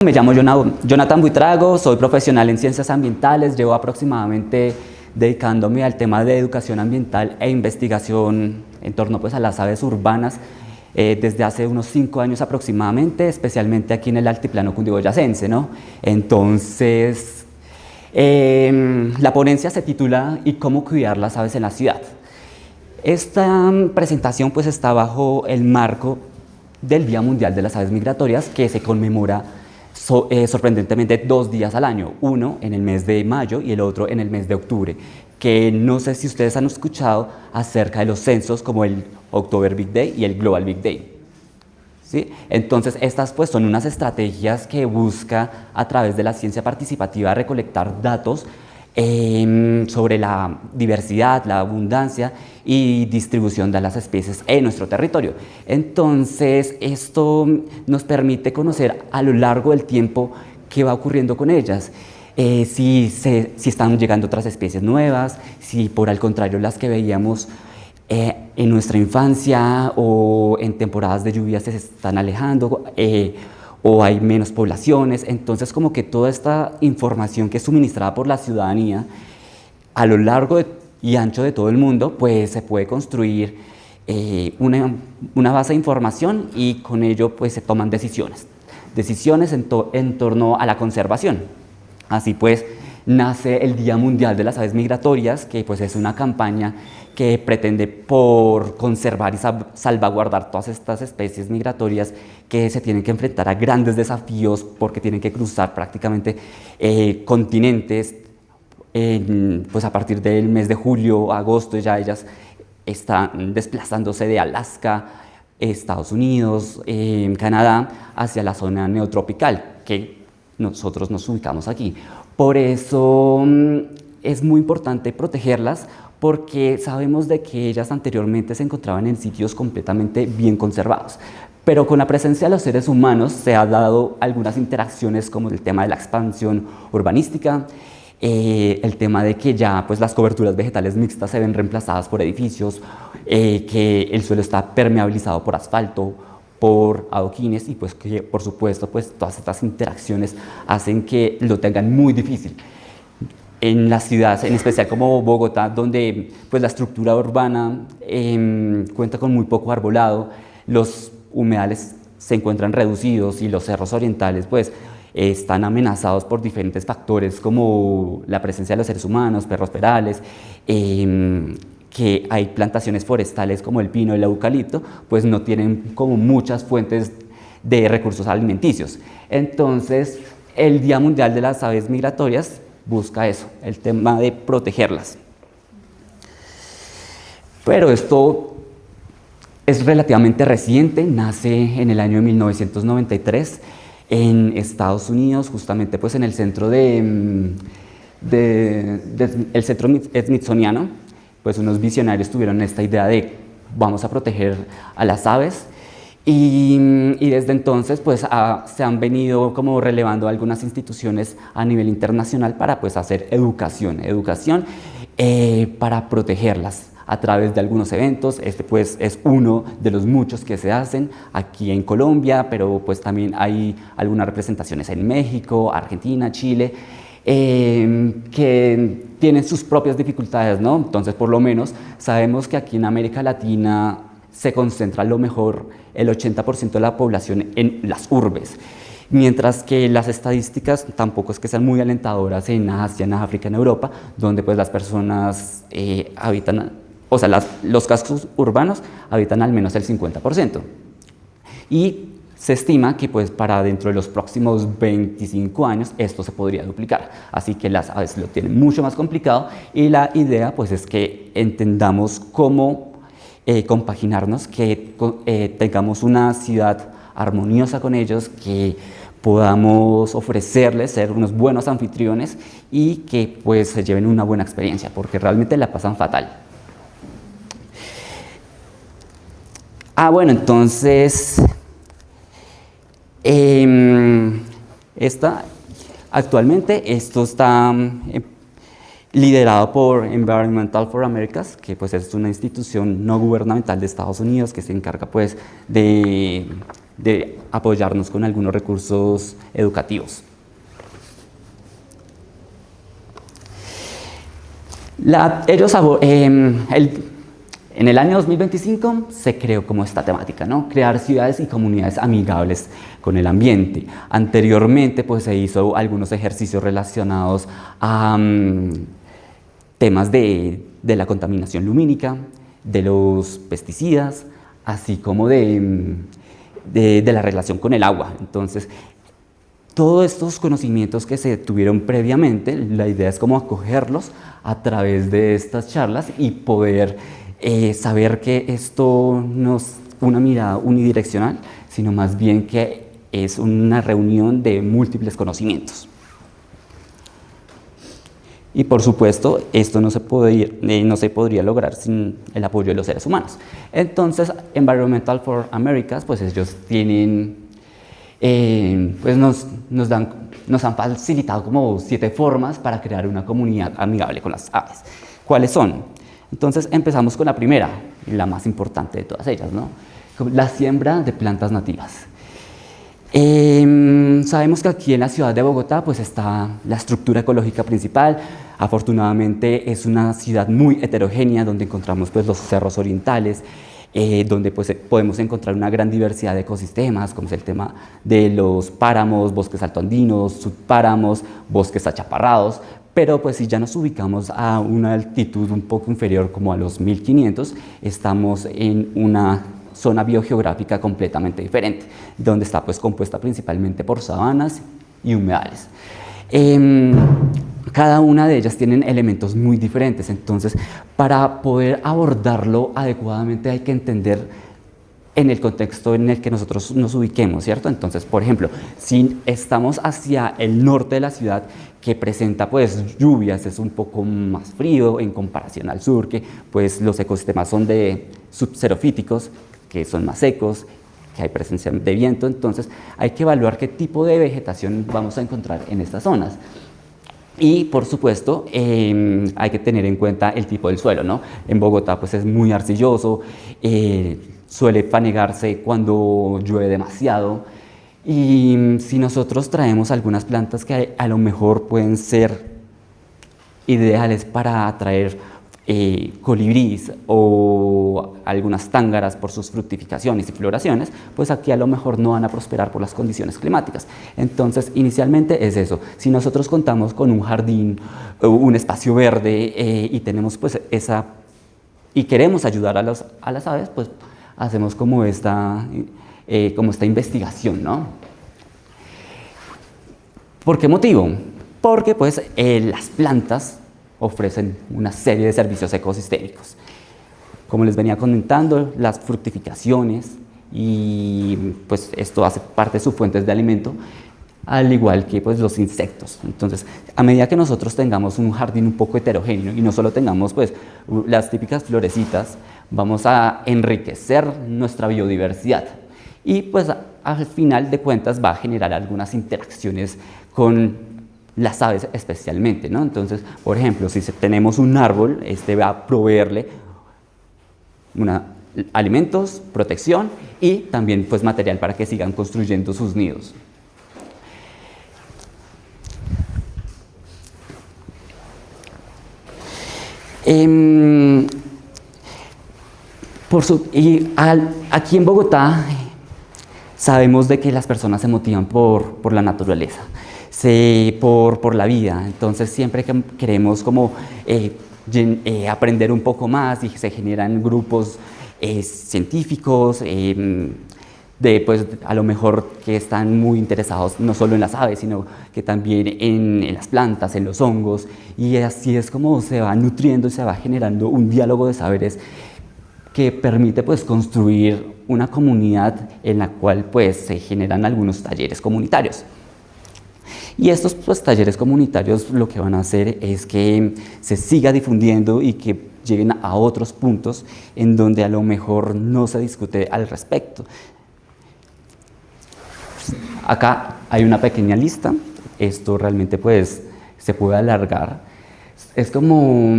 Me llamo Jonathan Buitrago, soy profesional en ciencias ambientales, llevo aproximadamente dedicándome al tema de educación ambiental e investigación en torno pues, a las aves urbanas desde hace unos 5 años aproximadamente, especialmente aquí en el altiplano cundiboyacense, ¿no? Entonces, la ponencia se titula ¿Y cómo cuidar las aves en la ciudad? Esta presentación pues, está bajo el marco del Día Mundial de las Aves Migratorias, que se conmemora sorprendentemente 2 días al año, uno en el mes de mayo y el otro en el mes de octubre, que no sé si ustedes han escuchado acerca de los censos como el October Big Day y el Global Big Day. ¿Sí? Entonces estas pues son unas estrategias que busca a través de la ciencia participativa recolectar datos sobre la diversidad, la abundancia y distribución de las especies en nuestro territorio. Entonces, esto nos permite conocer a lo largo del tiempo qué va ocurriendo con ellas, si están llegando otras especies nuevas, si por el contrario las que veíamos en nuestra infancia o en temporadas de lluvia se están alejando, o hay menos poblaciones. Entonces como que toda esta información que es suministrada por la ciudadanía a lo largo y ancho de todo el mundo, pues se puede construir una base de información y con ello pues se toman decisiones en torno a la conservación. Así pues nace el Día Mundial de las Aves Migratorias, que pues es una campaña que pretende por conservar y salvaguardar todas estas especies migratorias que se tienen que enfrentar a grandes desafíos porque tienen que cruzar prácticamente continentes. Pues a partir del mes de julio, agosto, ya ellas están desplazándose de Alaska, Estados Unidos, Canadá, hacia la zona neotropical, que nosotros nos ubicamos aquí. Por eso es muy importante protegerlas, porque sabemos de que ellas anteriormente se encontraban en sitios completamente bien conservados. Pero con la presencia de los seres humanos se han dado algunas interacciones como el tema de la expansión urbanística, el tema de que ya pues, las coberturas vegetales mixtas se ven reemplazadas por edificios, que el suelo está permeabilizado por asfalto, por adoquines y pues que por supuesto pues, todas estas interacciones hacen que lo tengan muy difícil. En las ciudades, en especial como Bogotá, donde pues, la estructura urbana cuenta con muy poco arbolado, los humedales se encuentran reducidos y los cerros orientales pues, están amenazados por diferentes factores como la presencia de los seres humanos, perros perales, que hay plantaciones forestales como el pino y el eucalipto, pues no tienen como muchas fuentes de recursos alimenticios. Entonces, el Día Mundial de las Aves Migratorias busca eso, el tema de protegerlas. Pero esto es relativamente reciente, nace en el año 1993 en Estados Unidos, justamente pues en el centro el centro Smithsoniano, pues unos visionarios tuvieron esta idea de vamos a proteger a las aves. Y desde entonces pues, se han venido como relevando algunas instituciones a nivel internacional para pues, hacer educación para protegerlas a través de algunos eventos. Este pues, es uno de los muchos que se hacen aquí en Colombia, pero pues, también hay algunas representaciones en México, Argentina, Chile, que tienen sus propias dificultades, ¿no? Entonces por lo menos sabemos que aquí en América Latina se concentra a lo mejor el 80% de la población en las urbes, mientras que las estadísticas tampoco es que sean muy alentadoras en Asia, en África, en Europa, donde pues las personas habitan, o sea, los cascos urbanos habitan al menos el 50%. Y se estima que pues, para dentro de los próximos 25 años esto se podría duplicar, así que las aves lo tienen mucho más complicado y la idea pues, es que entendamos cómo compaginarnos, que tengamos una ciudad armoniosa con ellos, que podamos ofrecerles ser unos buenos anfitriones y que pues se lleven una buena experiencia, porque realmente la pasan fatal. Bueno, entonces actualmente esto está liderado por Environmental for Americas, que pues es una institución no gubernamental de Estados Unidos que se encarga pues de de apoyarnos con algunos recursos educativos. En el año 2025 se creó como esta temática, ¿no? Crear ciudades y comunidades amigables con el ambiente. Anteriormente pues, se hizo algunos ejercicios relacionados a temas de la contaminación lumínica, de los pesticidas, así como de la relación con el agua. Entonces, todos estos conocimientos que se tuvieron previamente, la idea es como acogerlos a través de estas charlas y poder saber que esto no es una mirada unidireccional, sino más bien que es una reunión de múltiples conocimientos. Y por supuesto, esto no se podría lograr sin el apoyo de los seres humanos. Entonces, Environmental for Americas, pues ellos tienen, pues nos han facilitado como 7 formas para crear una comunidad amigable con las aves. ¿Cuáles son? Entonces, empezamos con la primera, y la más importante de todas ellas, ¿no? La siembra de plantas nativas. Sabemos que aquí en la ciudad de Bogotá pues está la estructura ecológica principal. Afortunadamente es una ciudad muy heterogénea donde encontramos pues los cerros orientales, donde pues podemos encontrar una gran diversidad de ecosistemas, como es el tema de los páramos, bosques altoandinos, subpáramos, bosques achaparrados. Pero pues si ya nos ubicamos a una altitud un poco inferior como a los 1500, estamos en una zona biogeográfica completamente diferente, donde está pues compuesta principalmente por sabanas y humedales. Cada una de ellas tienen elementos muy diferentes, entonces para poder abordarlo adecuadamente hay que entender en el contexto en el que nosotros nos ubiquemos, ¿cierto? Entonces, por ejemplo, si estamos hacia el norte de la ciudad, que presenta pues lluvias, es un poco más frío en comparación al sur, que pues los ecosistemas son de subxerofíticos, que son más secos, que hay presencia de viento, entonces hay que evaluar qué tipo de vegetación vamos a encontrar en estas zonas. Y por supuesto hay que tener en cuenta el tipo del suelo, ¿no? En Bogotá pues es muy arcilloso, suele fanegarse cuando llueve demasiado, y si nosotros traemos algunas plantas que a lo mejor pueden ser ideales para atraer colibríes o algunas tángaras por sus fructificaciones y floraciones, pues aquí a lo mejor no van a prosperar por las condiciones climáticas. Entonces, inicialmente es eso. Si nosotros contamos con un jardín, un espacio verde y tenemos pues y queremos ayudar a las aves, pues hacemos como esta investigación, ¿no? ¿Por qué motivo? Porque pues las plantas ofrecen una serie de servicios ecosistémicos. Como les venía comentando, las fructificaciones, y pues esto hace parte de sus fuentes de alimento, al igual que pues los insectos. Entonces, a medida que nosotros tengamos un jardín un poco heterogéneo y no solo tengamos pues las típicas florecitas, vamos a enriquecer nuestra biodiversidad y pues al final de cuentas va a generar algunas interacciones con las aves especialmente, ¿no? Entonces, por ejemplo, si tenemos un árbol, este va a proveerle alimentos, protección y también pues material para que sigan construyendo sus nidos. Aquí en Bogotá sabemos de que las personas se motivan por la naturaleza, por la vida. Entonces siempre que queremos como aprender un poco más, y se generan grupos científicos pues a lo mejor que están muy interesados no solo en las aves, sino que también en las plantas, en los hongos, y así es como se va nutriendo y se va generando un diálogo de saberes que permite pues construir una comunidad en la cual pues se generan algunos talleres comunitarios. Y estos pues, talleres comunitarios lo que van a hacer es que se siga difundiendo y que lleguen a otros puntos en donde a lo mejor no se discute al respecto. Acá hay una pequeña lista, esto realmente pues se puede alargar. Es como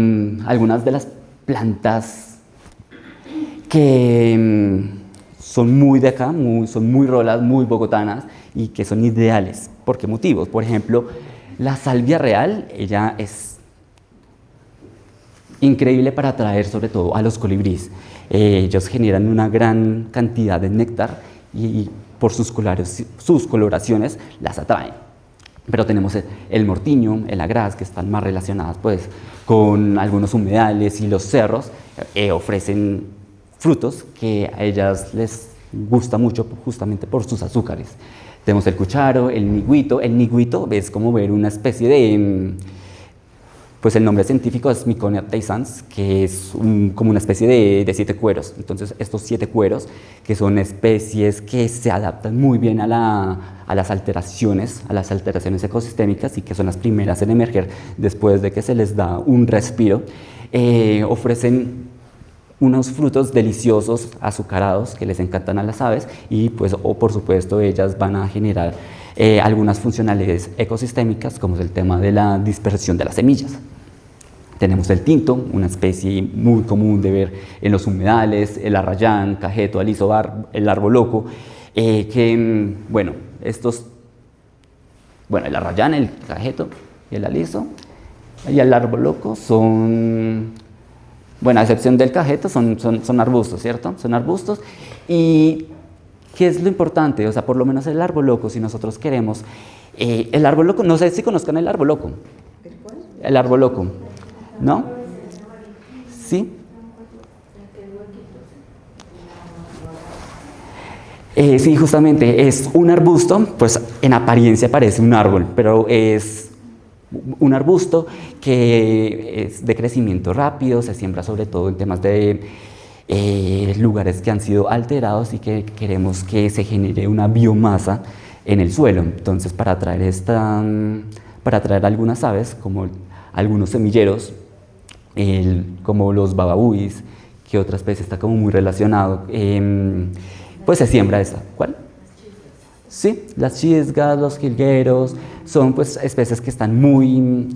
algunas de las plantas que son muy de acá, son muy rolas, muy bogotanas y que son ideales. ¿Por qué motivos? Por ejemplo, la salvia real, ella es increíble para atraer sobre todo a los colibríes. Ellos generan una gran cantidad de néctar y por sus coloraciones las atraen. Pero tenemos el mortiño, el agraz, que están más relacionadas pues, con algunos humedales, y los cerros ofrecen frutos que a ellas les gusta mucho justamente por sus azúcares. Tenemos el cucharo, el nigüito. El nigüito es como ver una especie de, pues el nombre científico es Miconia taissans, que es como una especie de 7 cueros. Entonces estos 7 cueros, que son especies que se adaptan muy bien a las alteraciones ecosistémicas y que son las primeras en emerger después de que se les da un respiro, ofrecen unos frutos deliciosos, azucarados, que les encantan a las aves y pues por supuesto ellas van a generar algunas funcionalidades ecosistémicas como es el tema de la dispersión de las semillas. Tenemos el tinto, una especie muy común de ver en los humedales, el arrayán, cajeto, aliso, el arboloco, bueno, el arrayán, el cajeto y el aliso y el arboloco son, bueno, a excepción del cajeto, son arbustos, ¿cierto? Son arbustos. ¿Y qué es lo importante? O sea, por lo menos el arboloco, si nosotros queremos, el arboloco, no sé si conozcan el arboloco. ¿El cuál? El arboloco, ¿no? ¿Sí? Sí, justamente, es un arbusto, pues en apariencia parece un árbol, pero es un arbusto que es de crecimiento rápido, se siembra sobre todo en temas de lugares que han sido alterados y que queremos que se genere una biomasa en el suelo. Entonces, para atraer algunas aves, como algunos semilleros, como los bababúis, que otra especie está como muy relacionado, pues se siembra esa. ¿Cuál? Sí, las chisgas, los jilgueros, son pues especies que están muy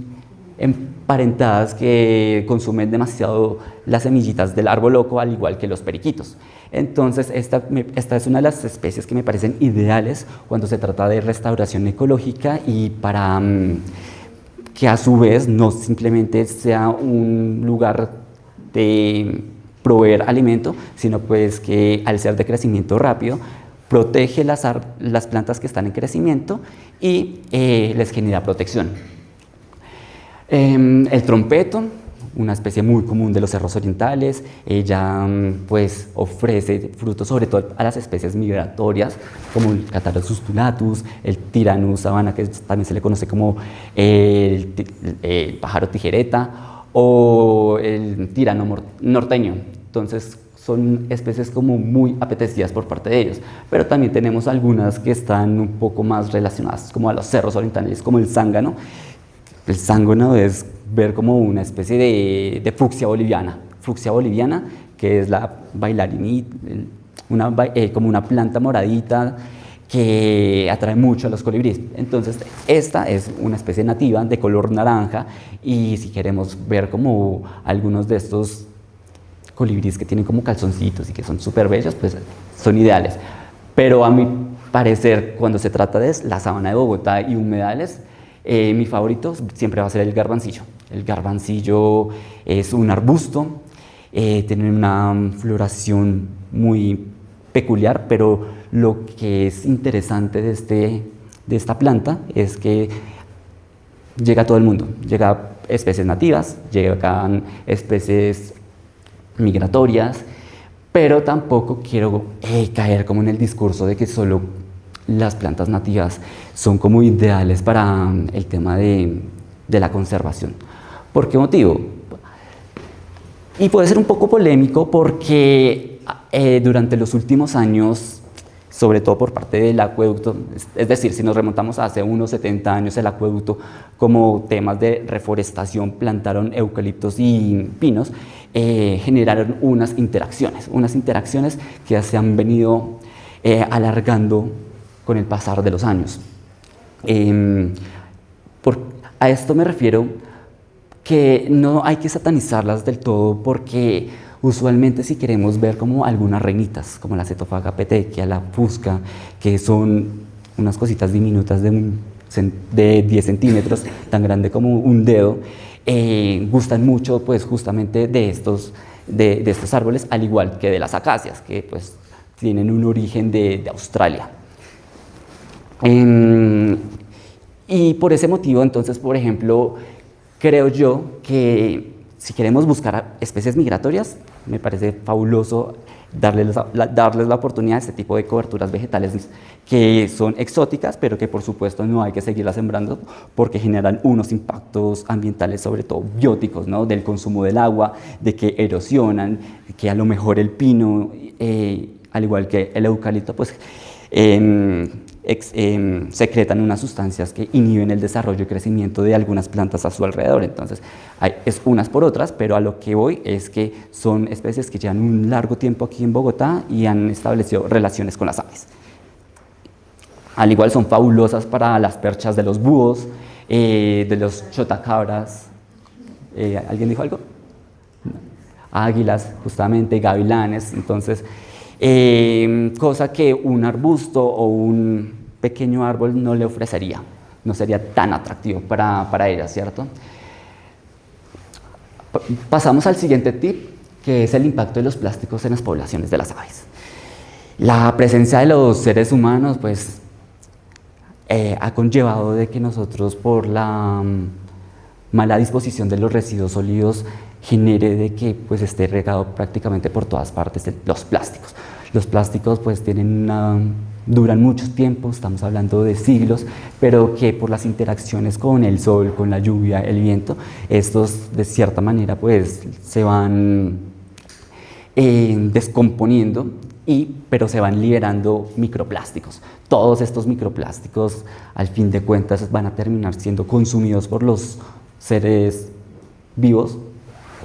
emparentadas, que consumen demasiado las semillitas del arboloco, al igual que los periquitos. Entonces, esta es una de las especies que me parecen ideales cuando se trata de restauración ecológica y para que a su vez no simplemente sea un lugar de proveer alimento, sino pues que al ser de crecimiento rápido, protege las plantas que están en crecimiento y les genera protección. El trompeto, una especie muy común de los cerros orientales, ella pues ofrece frutos sobre todo a las especies migratorias como el Catharus ustulatus, el Tyrannus sabana, que también se le conoce como el pájaro tijereta, o el tirano norteño. Entonces son especies como muy apetecidas por parte de ellos, pero también tenemos algunas que están un poco más relacionadas como a los cerros orientales, como el zángano. El zángano es ver como una especie de fucsia boliviana, que es la bailarinita, como una planta moradita que atrae mucho a los colibríes. Entonces, esta es una especie nativa de color naranja, y si queremos ver como algunos de estos colibríes que tienen como calzoncitos y que son súper bellos, pues son ideales. Pero a mi parecer, cuando se trata de la sabana de Bogotá y humedales, mi favorito siempre va a ser el garbancillo. El garbancillo es un arbusto, tiene una floración muy peculiar, pero lo que es interesante de esta planta es que llega a todo el mundo. Llega a especies nativas, llegan especies migratorias, pero tampoco quiero caer como en el discurso de que solo las plantas nativas son como ideales para el tema de la conservación. ¿Por qué motivo? Y puede ser un poco polémico porque durante los últimos años, sobre todo por parte del acueducto, es decir, si nos remontamos a hace unos 70 años, el acueducto, como temas de reforestación, plantaron eucaliptos y pinos, generaron unas interacciones que se han venido alargando con el pasar de los años. A esto me refiero que no hay que satanizarlas del todo, porque Usualmente si queremos ver como algunas reinitas, como la Cetofaga petequia, la fusca, que son unas cositas diminutas de 10 centímetros, tan grande como un dedo, gustan mucho pues justamente de estos árboles, al igual que de las acacias, que pues tienen un origen de Australia. Y por ese motivo, entonces, por ejemplo, creo yo que si queremos buscar especies migratorias, me parece fabuloso darles la oportunidad a este tipo de coberturas vegetales que son exóticas, pero que por supuesto no hay que seguirlas sembrando porque generan unos impactos ambientales, sobre todo bióticos, ¿no? Del consumo del agua, de que erosionan, que a lo mejor el pino, al igual que el eucalipto, pues secretan unas sustancias que inhiben el desarrollo y crecimiento de algunas plantas a su alrededor. Entonces, es unas por otras, pero a lo que voy es que son especies que llevan un largo tiempo aquí en Bogotá y han establecido relaciones con las aves. Al igual son fabulosas para las perchas de los búhos, de los chotacabras. ¿Alguien dijo algo? Águilas, justamente, gavilanes. Entonces, cosa que un arbusto o un pequeño árbol no le ofrecería, no sería tan atractivo para ellas, ¿cierto? Pasamos al siguiente tip, que es el impacto de los plásticos en las poblaciones de las aves. La presencia de los seres humanos, pues, ha conllevado de que nosotros, por la mala disposición de los residuos sólidos, genere de que pues esté regado prácticamente por todas partes los plásticos. Los plásticos pues duran mucho tiempo, estamos hablando de siglos, pero que por las interacciones con el sol, con la lluvia, el viento, estos de cierta manera pues se van descomponiendo, pero se van liberando microplásticos. Todos estos microplásticos al fin de cuentas van a terminar siendo consumidos por los seres vivos,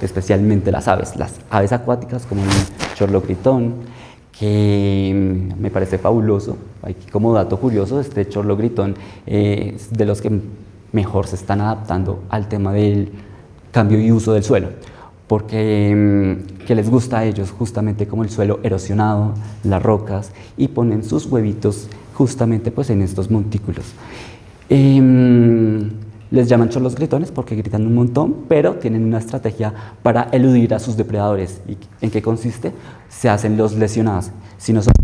especialmente las aves acuáticas como el chorlogritón, que me parece fabuloso. Aquí como dato curioso, este chorlogritón es de los que mejor se están adaptando al tema del cambio y uso del suelo, porque que les gusta a ellos justamente como el suelo erosionado, las rocas, y ponen sus huevitos justamente pues en estos montículos. Les llaman chorlogritones porque gritan un montón, pero tienen una estrategia para eludir a sus depredadores. ¿Y en qué consiste? Se hacen los lesionados. Si nosotros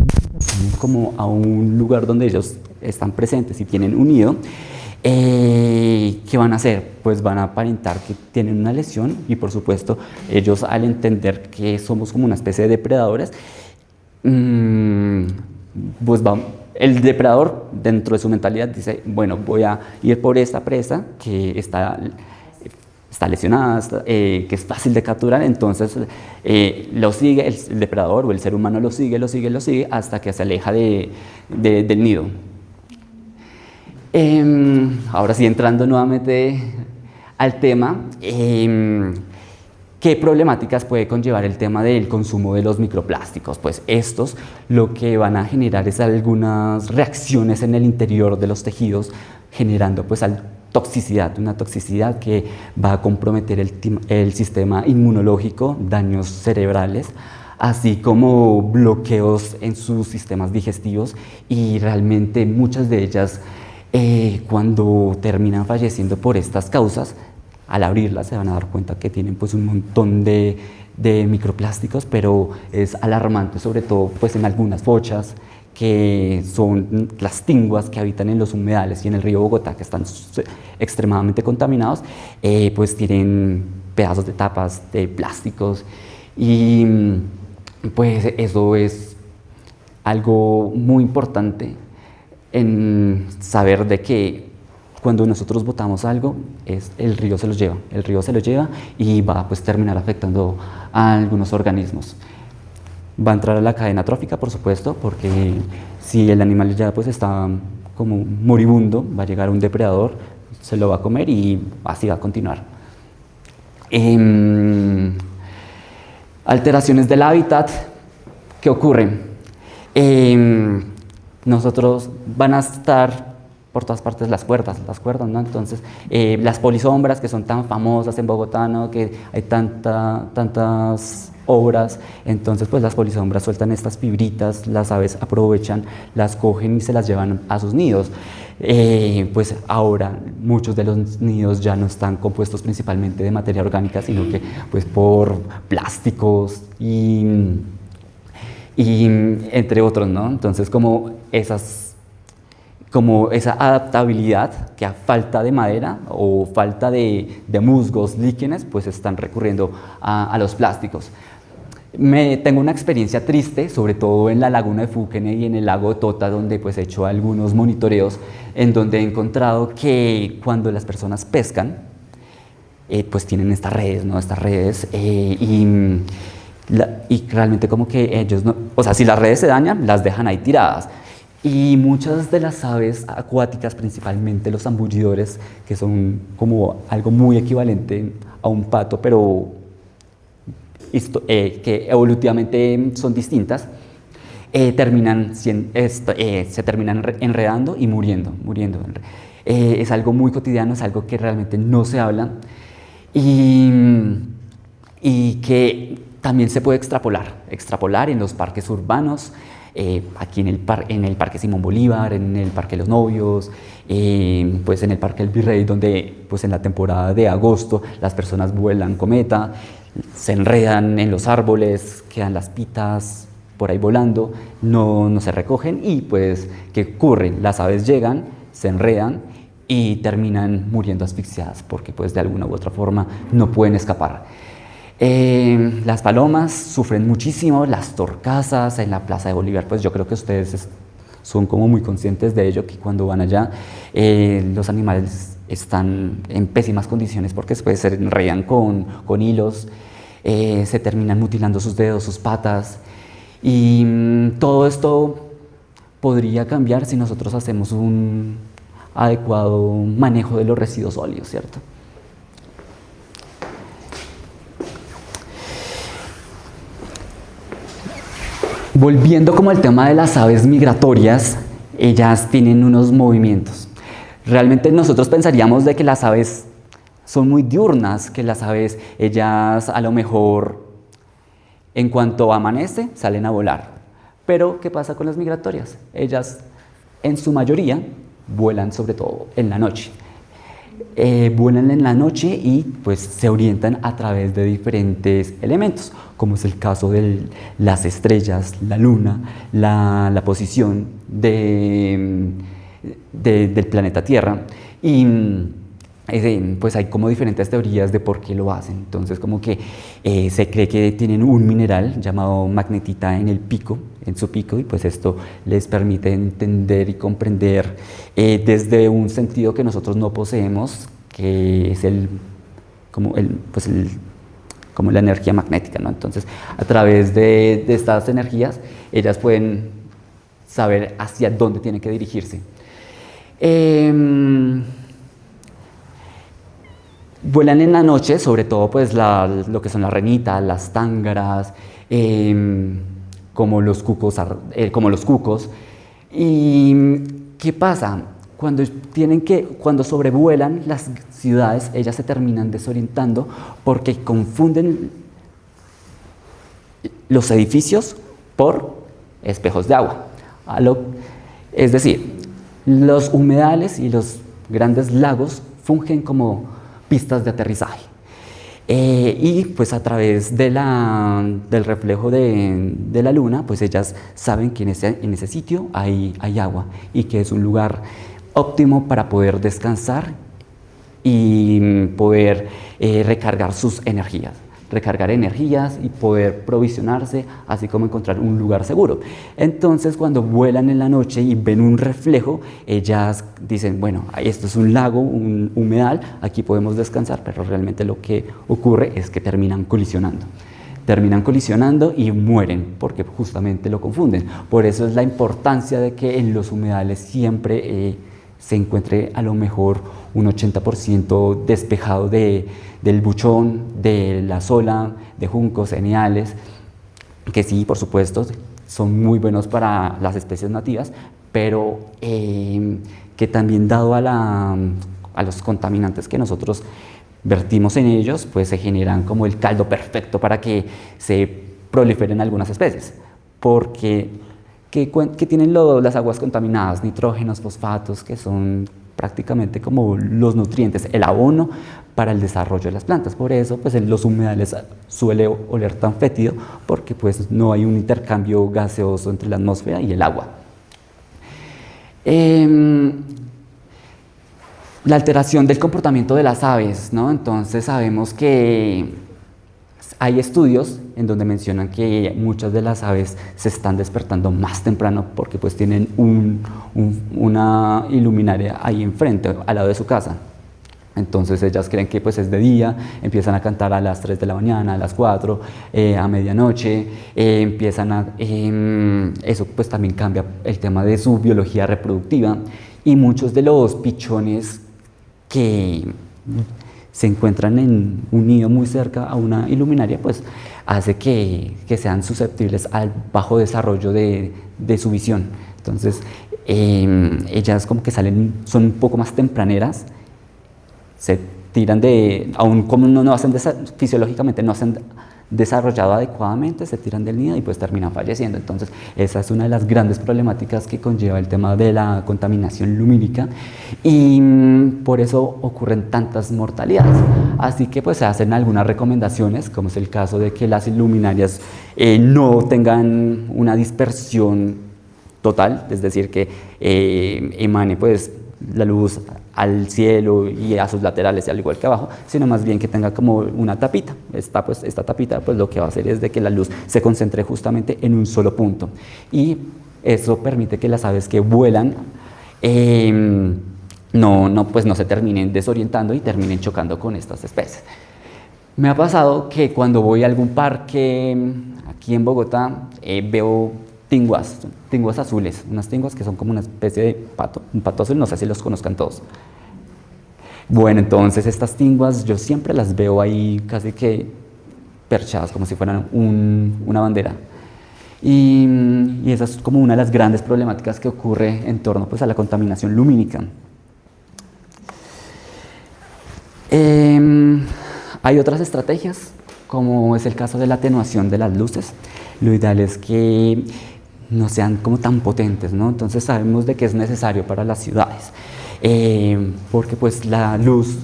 como a un lugar donde ellos están presentes y tienen un nido, ¿qué van a hacer? Pues van a aparentar que tienen una lesión, y por supuesto ellos, al entender que somos como una especie de depredadores, pues el depredador dentro de su mentalidad dice, bueno, voy a ir por esta presa que está lesionada, que es fácil de capturar. Entonces lo sigue el depredador, o el ser humano lo sigue hasta que se aleja del nido. Ahora sí, entrando nuevamente al tema, ¿qué problemáticas puede conllevar el tema del consumo de los microplásticos? Pues estos lo que van a generar es algunas reacciones en el interior de los tejidos, generando pues una toxicidad que va a comprometer el sistema inmunológico, daños cerebrales, así como bloqueos en sus sistemas digestivos, y realmente muchas de ellas cuando terminan falleciendo por estas causas, al abrirlas se van a dar cuenta que tienen pues un montón de microplásticos, pero es alarmante, sobre todo pues en algunas fochas, que son las tinguas que habitan en los humedales y en el río Bogotá, que están extremadamente contaminados, pues tienen pedazos de tapas de plásticos, y pues eso es algo muy importante en saber de que cuando nosotros botamos algo, el río se lo lleva y va a pues terminar afectando a algunos organismos. Va a entrar a la cadena trófica, por supuesto, porque si el animal ya pues está como moribundo, va a llegar un depredador, se lo va a comer y así va a continuar. Alteraciones del hábitat, ¿qué ocurren? Nosotros van a estar, por todas partes las cuerdas, ¿no? Entonces, las polisombras que son tan famosas en Bogotá, ¿no? Que hay tantas obras, entonces pues las polisombras sueltan estas fibritas, las aves aprovechan, las cogen y se las llevan a sus nidos. Pues ahora muchos de los nidos ya no están compuestos principalmente de materia orgánica, sino que pues por plásticos y entre otros, ¿no? Entonces como esa adaptabilidad que a falta de madera o falta de musgos, líquenes, pues están recurriendo a los plásticos. Tengo una experiencia triste, sobre todo en la laguna de Fuquene y en el lago de Tota, donde pues he hecho algunos monitoreos, en donde he encontrado que cuando las personas pescan, pues tienen estas redes, ¿no? Estas redes y realmente como que ellos no, o sea, si las redes se dañan, las dejan ahí tiradas. Y muchas de las aves acuáticas, principalmente los zambullidores, que son como algo muy equivalente a un pato, pero que evolutivamente son distintas, se terminan enredando y muriendo. Es algo muy cotidiano, es algo que realmente no se habla y que también se puede extrapolar en los parques urbanos, aquí en el Parque Simón Bolívar, en el Parque Los Novios, pues en el Parque El Virrey, donde pues en la temporada de agosto las personas vuelan cometa, se enredan en los árboles, quedan las pitas por ahí volando, no se recogen y pues ¿qué ocurre? Las aves llegan, se enredan y terminan muriendo asfixiadas porque pues de alguna u otra forma no pueden escapar. Las palomas sufren muchísimo, las torcasas en la Plaza de Bolívar, pues yo creo que ustedes son como muy conscientes de ello, que cuando van allá los animales están en pésimas condiciones porque después se enredan con hilos, se terminan mutilando sus dedos, sus patas y todo esto podría cambiar si nosotros hacemos un adecuado manejo de los residuos sólidos, ¿cierto? Volviendo como al tema de las aves migratorias, ellas tienen unos movimientos. Realmente nosotros pensaríamos de que las aves son muy diurnas, que las aves, ellas a lo mejor en cuanto amanece salen a volar. Pero ¿qué pasa con las migratorias? Ellas en su mayoría vuelan sobre todo en la noche. Vuelan en la noche y pues se orientan a través de diferentes elementos, como es el caso de las estrellas, la luna, la posición del planeta Tierra y pues hay como diferentes teorías de por qué lo hacen. Entonces como que se cree que tienen un mineral llamado magnetita en su pico y pues esto les permite entender y comprender desde un sentido que nosotros no poseemos, que es como la energía magnética, ¿no? Entonces a través de estas energías ellas pueden saber hacia dónde tienen que dirigirse. Vuelan en la noche, sobre todo pues lo que son las renitas, las tángaras, como los cucos. ¿Y qué pasa? Cuando sobrevuelan las ciudades, ellas se terminan desorientando porque confunden los edificios por espejos de agua. Es decir, los humedales y los grandes lagos fungen como pistas de aterrizaje. Y pues a través del reflejo de la luna, pues ellas saben que en ese sitio hay agua y que es un lugar óptimo para poder descansar y poder recargar energías y poder provisionarse, así como encontrar un lugar seguro. Entonces cuando vuelan en la noche y ven un reflejo, ellas dicen, bueno, esto es un lago, un humedal, aquí podemos descansar, pero realmente lo que ocurre es que terminan colisionando y mueren porque justamente lo confunden. Por eso es la importancia de que en los humedales siempre se encuentre a lo mejor un 80% despejado del buchón, de la sola, de juncos, eneales, que sí, por supuesto, son muy buenos para las especies nativas, pero que también dado a los contaminantes que nosotros vertimos en ellos, pues se generan como el caldo perfecto para que se proliferen algunas especies. Porque, ¿qué tienen las aguas contaminadas? Nitrógenos, fosfatos, que son prácticamente como los nutrientes, el abono para el desarrollo de las plantas. Por eso, pues en los humedales suele oler tan fétido, porque pues no hay un intercambio gaseoso entre la atmósfera y el agua. La alteración del comportamiento de las aves, ¿no? Entonces sabemos que hay estudios en donde mencionan que muchas de las aves se están despertando más temprano porque pues tienen una iluminaria ahí enfrente, al lado de su casa. Entonces ellas creen que pues es de día, empiezan a cantar a las 3 de la mañana, a las 4, a medianoche, eso pues también cambia el tema de su biología reproductiva, y muchos de los pichones que se encuentran en un nido muy cerca a una iluminaria, pues hace que sean susceptibles al bajo desarrollo de su visión. Entonces ellas como que son un poco más tempraneras, se tiran aún como no hacen fisiológicamente no hacen desarrollado adecuadamente, se tiran del nido y pues terminan falleciendo. Entonces esa es una de las grandes problemáticas que conlleva el tema de la contaminación lumínica, y por eso ocurren tantas mortalidades. Así que pues se hacen algunas recomendaciones, como es el caso de que las luminarias no tengan una dispersión total, es decir, que emane pues la luz al cielo y a sus laterales, al igual que abajo, sino más bien que tenga como una tapita. Esta tapita pues lo que va a hacer es de que la luz se concentre justamente en un solo punto, y eso permite que las aves que vuelan no se terminen desorientando y terminen chocando con estas especies. Me ha pasado que cuando voy a algún parque aquí en Bogotá veo tinguas azules, unas tinguas que son como una especie de pato, un pato azul, no sé si los conozcan todos. Bueno, entonces estas tinguas yo siempre las veo ahí casi que perchadas, como si fueran una bandera. Y esa es como una de las grandes problemáticas que ocurre en torno pues a la contaminación lumínica. Hay otras estrategias, como es el caso de la atenuación de las luces. Lo ideal es que no sean como tan potentes, ¿no? Entonces sabemos de que es necesario para las ciudades, porque pues la luz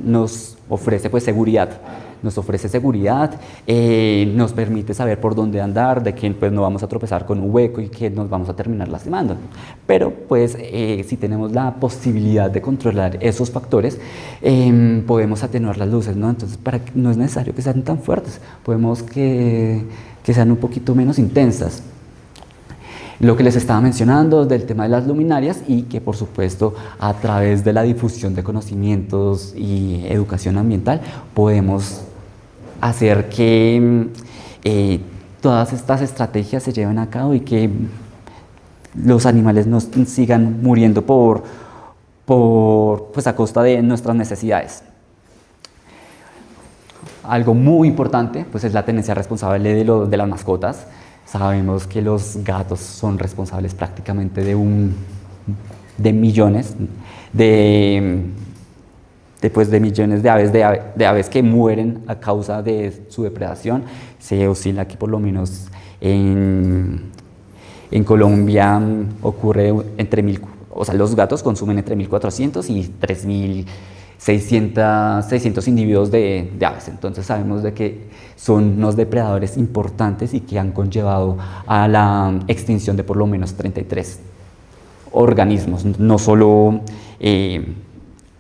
nos ofrece pues seguridad, nos permite saber por dónde andar, de que pues no vamos a tropezar con un hueco y que nos vamos a terminar lastimando. Pero pues si tenemos la posibilidad de controlar esos factores, podemos atenuar las luces, ¿no? Entonces no es necesario que sean tan fuertes, podemos que sean un poquito menos intensas. Lo que les estaba mencionando del tema de las luminarias, y que por supuesto a través de la difusión de conocimientos y educación ambiental podemos hacer que todas estas estrategias se lleven a cabo y que los animales no sigan muriendo pues a costa de nuestras necesidades. Algo muy importante pues es la tenencia responsable de las mascotas. Sabemos que los gatos son responsables prácticamente de millones de aves que mueren a causa de su depredación. Se oscila que por lo menos en Colombia ocurre los gatos consumen entre 1.400 y 3.600 individuos de aves. Entonces sabemos de que son unos depredadores importantes y que han conllevado a la extinción de por lo menos 33 organismos, no solo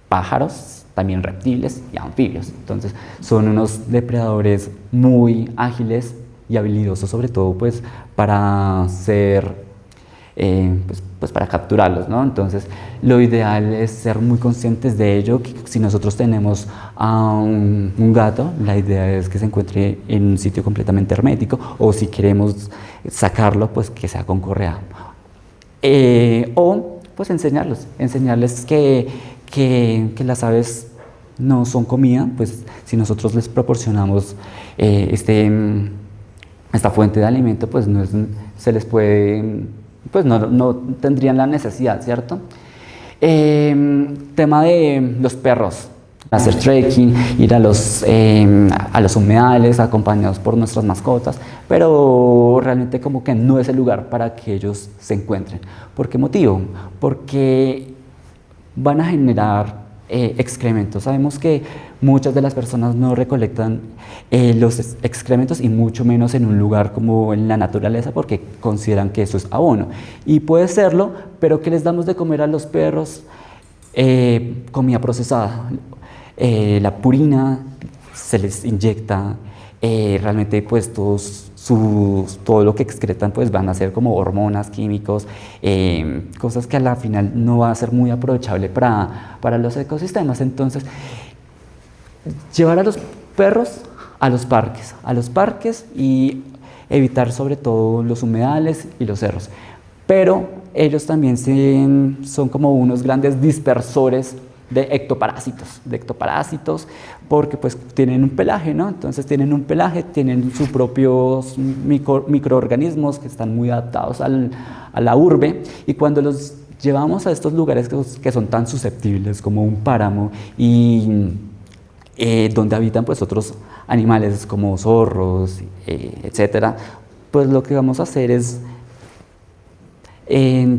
pájaros, también reptiles y anfibios. Entonces son unos depredadores muy ágiles y habilidosos, sobre todo pues para para capturarlos, ¿no? Entonces lo ideal es ser muy conscientes de ello, que si nosotros tenemos a un gato, la idea es que se encuentre en un sitio completamente hermético, o si queremos sacarlo, pues que sea con correa. O pues enseñarles que las aves no son comida, pues si nosotros les proporcionamos esta fuente de alimento, pues no tendrían la necesidad, ¿cierto? Tema de los perros, hacer trekking, ir a los humedales acompañados por nuestras mascotas, pero realmente como que no es el lugar para que ellos se encuentren. ¿Por qué motivo? Porque van a generar excrementos. Sabemos que muchas de las personas no recolectan los excrementos y mucho menos en un lugar como en la naturaleza porque consideran que eso es abono. Y puede serlo, pero ¿qué les damos de comer a los perros? Comida procesada. La purina se les inyecta, realmente pues todo lo que excretan pues van a ser como hormonas, químicos, cosas que a la final no va a ser muy aprovechable para los ecosistemas. Entonces, llevar a los perros a los parques y evitar sobre todo los humedales y los cerros. Pero ellos también son como unos grandes dispersores de ectoparásitos, porque pues tienen un pelaje, ¿no? Entonces tienen un pelaje, tienen sus propios microorganismos que están muy adaptados a la urbe, y cuando los llevamos a estos lugares que son tan susceptibles como un páramo y donde habitan pues otros animales como zorros, etcétera, pues lo que vamos a hacer es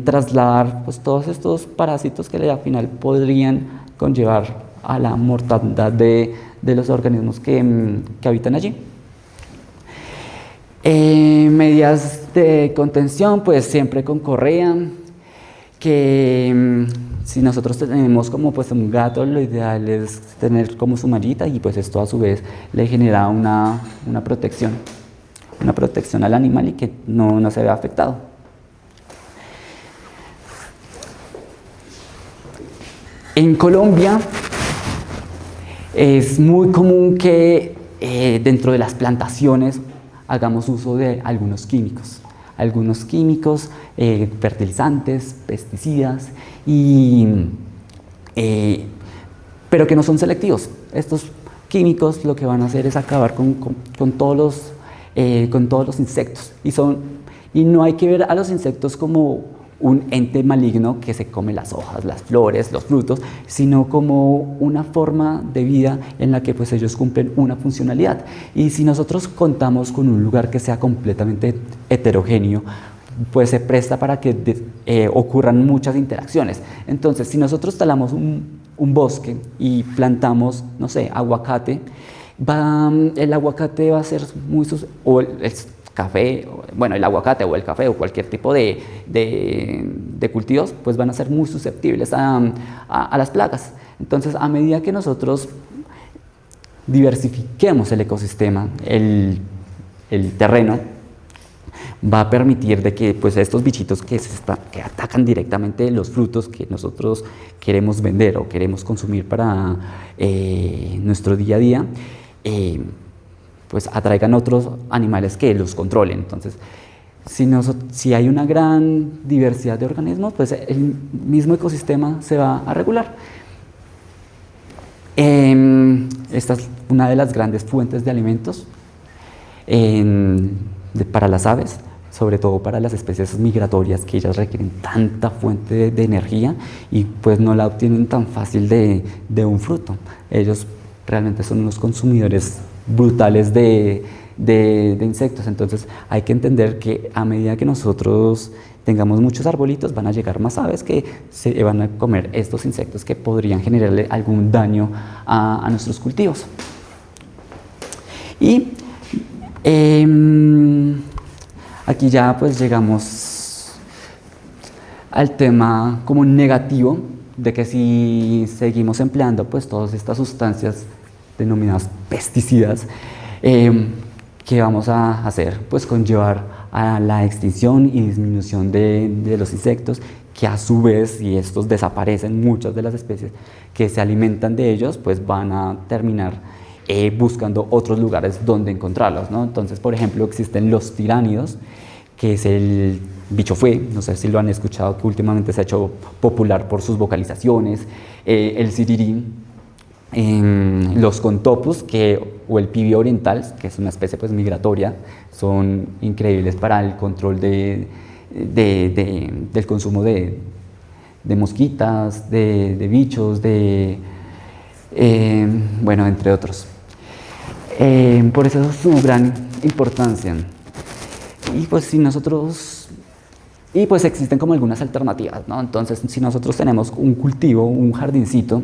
trasladar pues, todos estos parásitos que al final podrían conllevar a la mortandad de los organismos que habitan allí. Medidas de contención, pues siempre con correa, que si nosotros tenemos como pues un gato, lo ideal es tener como su mallita y pues esto a su vez le genera una protección al animal y que no se vea afectado. En Colombia es muy común que dentro de las plantaciones hagamos uso de algunos químicos, fertilizantes, pesticidas, pero que no son selectivos. Estos químicos lo que van a hacer es acabar con todos los insectos y no hay que ver a los insectos como un ente maligno que se come las hojas, las flores, los frutos, sino como una forma de vida en la que pues ellos cumplen una funcionalidad. Y si nosotros contamos con un lugar que sea completamente heterogéneo, pues se presta para que ocurran muchas interacciones. Entonces, si nosotros talamos un bosque y plantamos, no sé, aguacate, el aguacate va a ser café, bueno, el aguacate o el café o cualquier tipo de cultivos, pues van a ser muy susceptibles a las plagas. Entonces, a medida que nosotros diversifiquemos el ecosistema, el terreno, va a permitir de que pues, estos bichitos que atacan directamente los frutos que nosotros queremos vender o queremos consumir para nuestro día a día, pues atraigan otros animales que los controlen. Entonces, si hay una gran diversidad de organismos, pues el mismo ecosistema se va a regular. Esta es una de las grandes fuentes de alimentos para las aves, sobre todo para las especies migratorias, que ellas requieren tanta fuente de energía y pues no la obtienen tan fácil de un fruto. Ellos realmente son unos consumidores brutales de insectos. Entonces hay que entender que a medida que nosotros tengamos muchos arbolitos, van a llegar más aves que se van a comer estos insectos que podrían generarle algún daño a nuestros cultivos. Y aquí ya pues llegamos al tema como negativo de que si seguimos empleando pues todas estas sustancias denominadas pesticidas, ¿qué vamos a hacer? Pues conllevar a la extinción y disminución de los insectos, que a su vez, si estos desaparecen, muchas de las especies que se alimentan de ellos, pues van a terminar buscando otros lugares donde encontrarlos, ¿no? Entonces, por ejemplo, existen los tiránidos, que es el bicho fue, no sé si lo han escuchado, que últimamente se ha hecho popular por sus vocalizaciones, el sirirí, los contopus o el pibio oriental, que es una especie pues, migratoria, son increíbles para el control del consumo de de mosquitas, de bichos, bueno, entre otros. Por eso es su gran importancia. Y pues si nosotros, y pues existen como algunas alternativas, ¿no? Entonces, si nosotros tenemos un cultivo, un jardincito,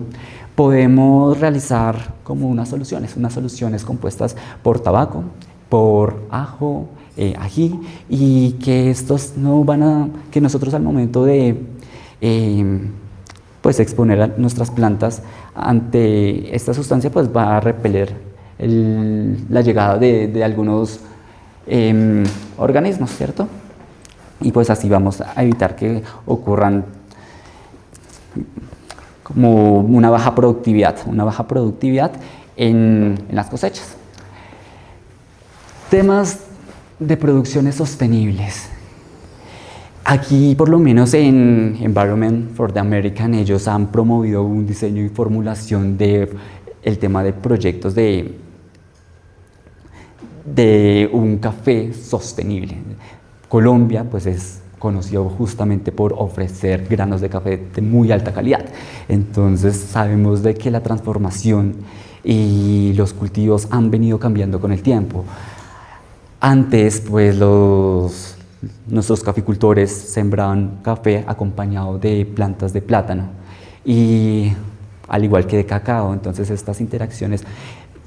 podemos realizar como unas soluciones compuestas por tabaco, por ajo, ají, y que estos no van a, que nosotros al momento de pues exponer a nuestras plantas ante esta sustancia, pues va a repeler la llegada de algunos organismos, ¿cierto? Y pues así vamos a evitar que ocurran como una baja productividad en las cosechas. Temas de producciones sostenibles. Aquí, por lo menos en Environment for the American, ellos han promovido un diseño y formulación del tema de proyectos de un café sostenible. Colombia, pues, es conocido justamente por ofrecer granos de café de muy alta calidad. Entonces, sabemos de que la transformación y los cultivos han venido cambiando con el tiempo. Antes, pues, nuestros caficultores sembraban café acompañado de plantas de plátano y al igual que de cacao. Entonces estas interacciones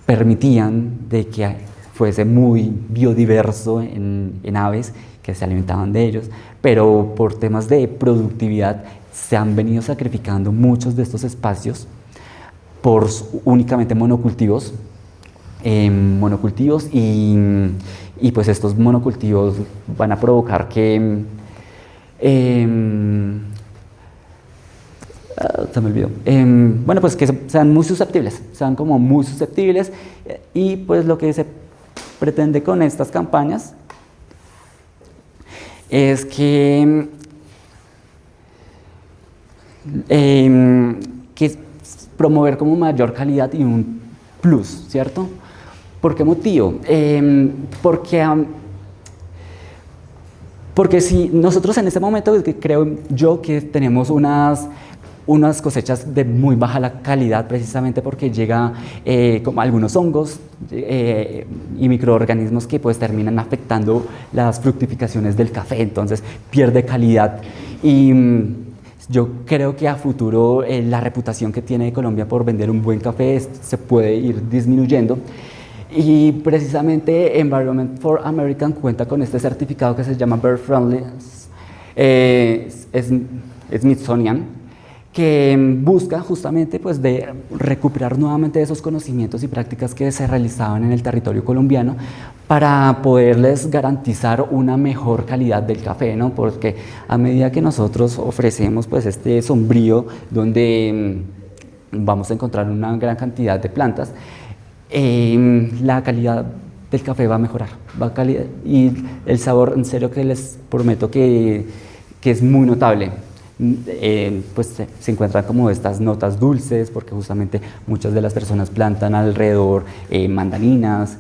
permitían de que fuese muy biodiverso en aves que se alimentaban de ellos, pero por temas de productividad se han venido sacrificando muchos de estos espacios por únicamente monocultivos y pues estos monocultivos van a provocar que se me olvidó. Bueno, pues que sean muy susceptibles, y pues lo que se pretende con estas campañas es que promover como mayor calidad y un plus, ¿cierto? ¿Por qué motivo? Porque si nosotros en este momento creo yo que tenemos unas cosechas de muy baja calidad, precisamente porque llega como algunos hongos y microorganismos que pues terminan afectando las fructificaciones del café, entonces pierde calidad. Y yo creo que a futuro la reputación que tiene Colombia por vender un buen café se puede ir disminuyendo. Y precisamente Environment for American cuenta con este certificado que se llama Bird Friendly Smithsonian, que busca justamente pues, de recuperar nuevamente esos conocimientos y prácticas que se realizaban en el territorio colombiano para poderles garantizar una mejor calidad del café, ¿no? Porque a medida que nosotros ofrecemos pues, este sombrío donde vamos a encontrar una gran cantidad de plantas, la calidad del café va a mejorar, y el sabor, en serio que les prometo que es muy notable. Pues se encuentran como estas notas dulces, porque justamente muchas de las personas plantan alrededor mandarinas,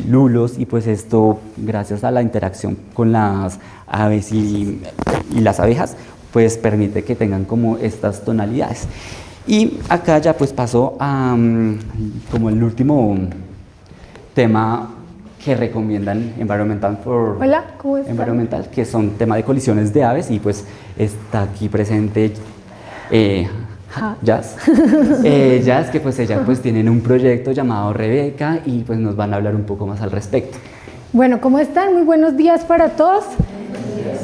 lulos, y pues esto, gracias a la interacción con las aves y las abejas, pues permite que tengan como estas tonalidades. Y acá ya pues paso a como el último tema que recomiendan Environmental for Environmental, que son tema de colisiones de aves, y pues está aquí presente Jazz, Jazz, que pues ella pues tienen un proyecto llamado Rebeca y pues nos van a hablar un poco más al respecto. Bueno, ¿cómo están? Muy buenos días para todos.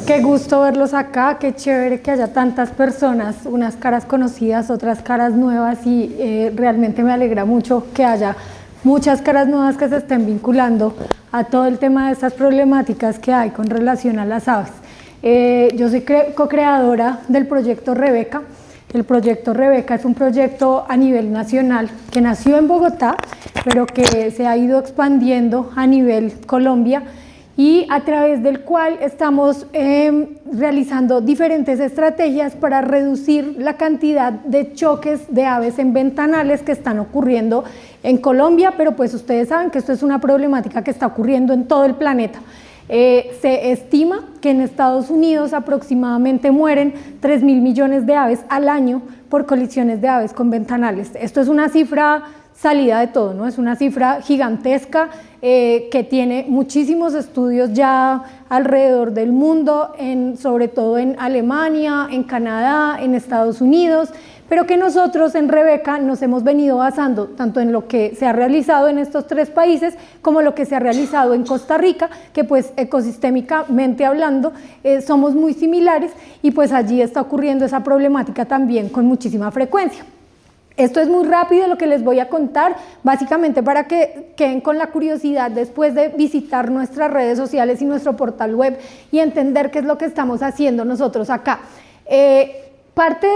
Qué gusto verlos acá, qué chévere que haya tantas personas, unas caras conocidas, otras caras nuevas, y realmente me alegra mucho que haya muchas caras nuevas que se estén vinculando a todo el tema de estas problemáticas que hay con relación a las aves. Yo soy co-creadora del proyecto Rebeca. El proyecto Rebeca es un proyecto a nivel nacional que nació en Bogotá, pero que se ha ido expandiendo a nivel Colombia, y a través del cual estamos realizando diferentes estrategias para reducir la cantidad de choques de aves en ventanales que están ocurriendo en Colombia, pero pues ustedes saben que esto es una problemática que está ocurriendo en todo el planeta. Se estima que en Estados Unidos aproximadamente mueren 3.000 millones de aves al año por colisiones de aves con ventanales. Esto es una cifra salida de todo, ¿no? Es una cifra gigantesca que tiene muchísimos estudios ya alrededor del mundo, sobre todo en Alemania, en Canadá, en Estados Unidos, pero que nosotros en Rebeca nos hemos venido basando tanto en lo que se ha realizado en estos 3 países como lo que se ha realizado en Costa Rica, que pues ecosistémicamente hablando somos muy similares y pues allí está ocurriendo esa problemática también con muchísima frecuencia. Esto es muy rápido lo que les voy a contar, básicamente para que queden con la curiosidad después de visitar nuestras redes sociales y nuestro portal web y entender qué es lo que estamos haciendo nosotros acá. Parte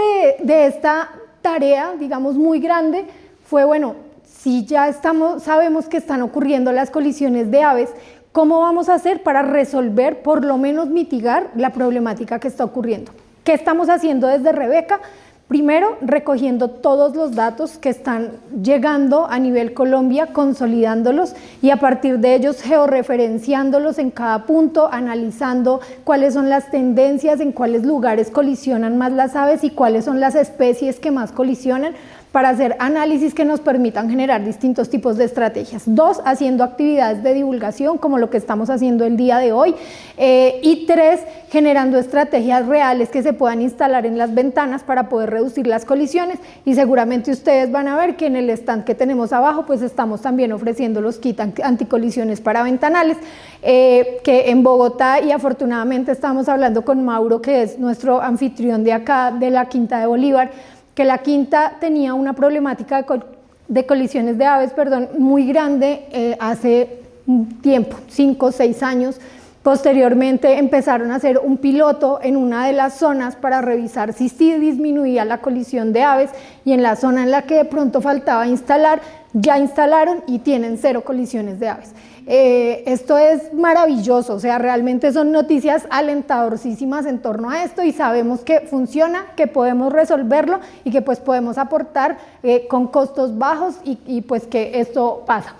de esta tarea, digamos, muy grande fue, bueno, si ya sabemos que están ocurriendo las colisiones de aves, ¿cómo vamos a hacer para resolver, por lo menos mitigar la problemática que está ocurriendo? ¿Qué estamos haciendo desde Rebeca? Primero, recogiendo todos los datos que están llegando a nivel Colombia, consolidándolos y a partir de ellos georreferenciándolos en cada punto, analizando cuáles son las tendencias, en cuáles lugares colisionan más las aves y cuáles son las especies que más colisionan, para hacer análisis que nos permitan generar distintos tipos de estrategias. 2, haciendo actividades de divulgación como lo que estamos haciendo el día de hoy. Y 3, generando estrategias reales que se puedan instalar en las ventanas para poder reducir las colisiones. Y seguramente ustedes van a ver que en el stand que tenemos abajo pues estamos también ofreciendo los kits anticolisiones para ventanales, que en Bogotá, y afortunadamente estamos hablando con Mauro, que es nuestro anfitrión de acá, de la Quinta de Bolívar, que la Quinta tenía una problemática de colisiones de aves, muy grande hace un tiempo, 5 o 6 años. Posteriormente empezaron a hacer un piloto en una de las zonas para revisar si sí disminuía la colisión de aves, y en la zona en la que de pronto faltaba instalar, ya instalaron y tienen 0 colisiones de aves. Esto es maravilloso, o sea, realmente son noticias alentadorísimas en torno a esto y sabemos que funciona, que podemos resolverlo y que pues podemos aportar con costos bajos y pues que esto pasa.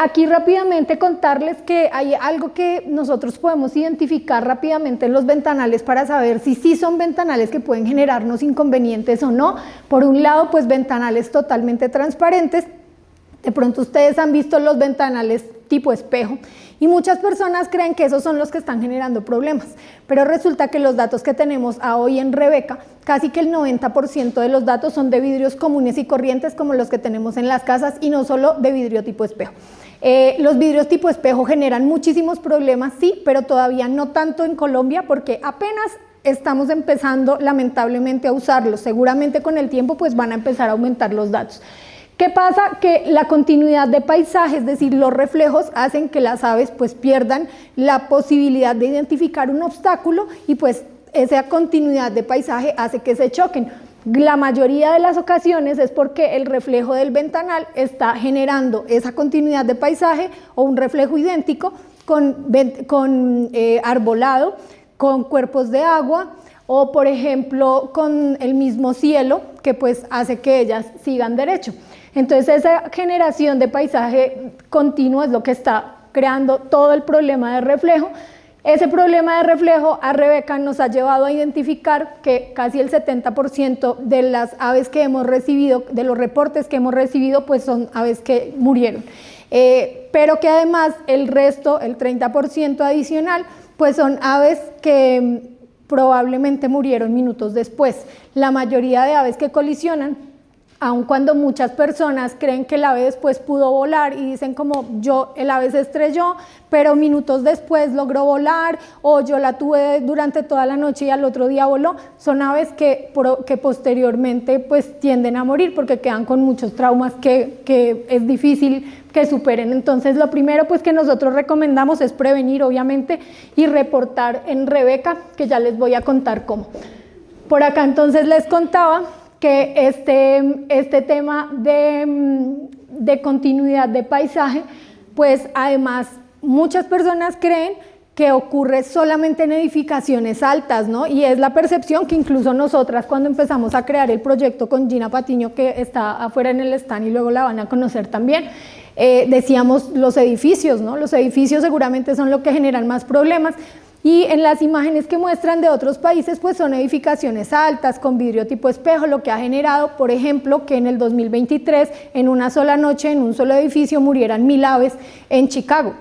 Aquí rápidamente contarles que hay algo que nosotros podemos identificar rápidamente en los ventanales para saber si sí son ventanales que pueden generarnos inconvenientes o no. Por un lado, pues ventanales totalmente transparentes. De pronto ustedes han visto los ventanales tipo espejo y muchas personas creen que esos son los que están generando problemas, pero resulta que los datos que tenemos hoy en Rebeca, casi que el 90% de los datos son de vidrios comunes y corrientes como los que tenemos en las casas y no solo de vidrio tipo espejo. Los vidrios tipo espejo generan muchísimos problemas, sí, pero todavía no tanto en Colombia porque apenas estamos empezando lamentablemente a usarlos. Seguramente con el tiempo pues van a empezar a aumentar los datos. ¿Qué pasa? Que la continuidad de paisaje, es decir, los reflejos, hacen que las aves pues pierdan la posibilidad de identificar un obstáculo y pues esa continuidad de paisaje hace que se choquen. La mayoría de las ocasiones es porque el reflejo del ventanal está generando esa continuidad de paisaje o un reflejo idéntico con arbolado, con cuerpos de agua o por ejemplo con el mismo cielo que pues hace que ellas sigan derecho. Entonces esa generación de paisaje continuo es lo que está creando todo el problema de reflejo. Ese problema de reflejo a Rebeca nos ha llevado a identificar que casi el 70% de las aves que hemos recibido, de los reportes que hemos recibido, pues son aves que murieron. Pero que además el resto, el 30% adicional, pues son aves que probablemente murieron minutos después. La mayoría de aves que colisionan, aun cuando muchas personas creen que el ave después pudo volar y dicen como el ave se estrelló, pero minutos después logró volar, o yo la tuve durante toda la noche y al otro día voló, son aves que posteriormente pues tienden a morir porque quedan con muchos traumas que es difícil que superen. Entonces lo primero pues que nosotros recomendamos es prevenir obviamente y reportar en Rebeca, que ya les voy a contar cómo. Por acá entonces les contaba que este tema de continuidad de paisaje, pues además muchas personas creen que ocurre solamente en edificaciones altas, ¿no? Y es la percepción que incluso nosotras cuando empezamos a crear el proyecto con Gina Patiño, que está afuera en el stand y luego la van a conocer también, decíamos los edificios, ¿no? Los edificios seguramente son lo que generan más problemas. Y en las imágenes que muestran de otros países, pues son edificaciones altas, con vidrio tipo espejo, lo que ha generado, por ejemplo, que en el 2023, en una sola noche, en un solo edificio, murieran 1000 aves en Chicago.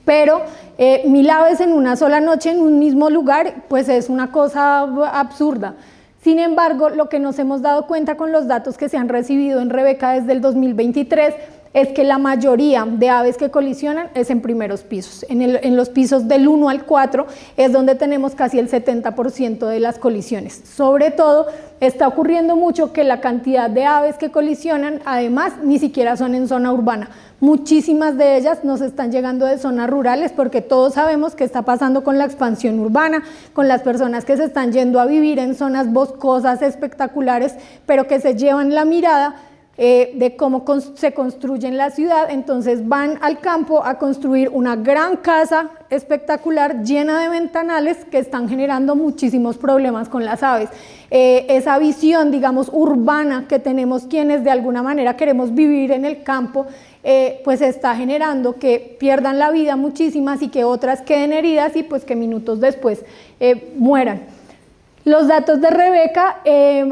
Pero 1000 aves en una sola noche en un mismo lugar, pues es una cosa absurda. Sin embargo, lo que nos hemos dado cuenta con los datos que se han recibido en Rebeca desde el 2023 es que la mayoría de aves que colisionan es en primeros pisos. En los pisos del 1 al 4 es donde tenemos casi el 70% de las colisiones. Sobre todo, está ocurriendo mucho que la cantidad de aves que colisionan, además, ni siquiera son en zona urbana. Muchísimas de ellas nos están llegando de zonas rurales porque todos sabemos qué está pasando con la expansión urbana, con las personas que se están yendo a vivir en zonas boscosas espectaculares, pero que se llevan la mirada de cómo se construye en la ciudad, entonces van al campo a construir una gran casa espectacular llena de ventanales que están generando muchísimos problemas con las aves. Esa visión, digamos, urbana que tenemos quienes de alguna manera queremos vivir en el campo, pues está generando que pierdan la vida muchísimas y que otras queden heridas y pues que minutos después mueran. Los datos de Rebeca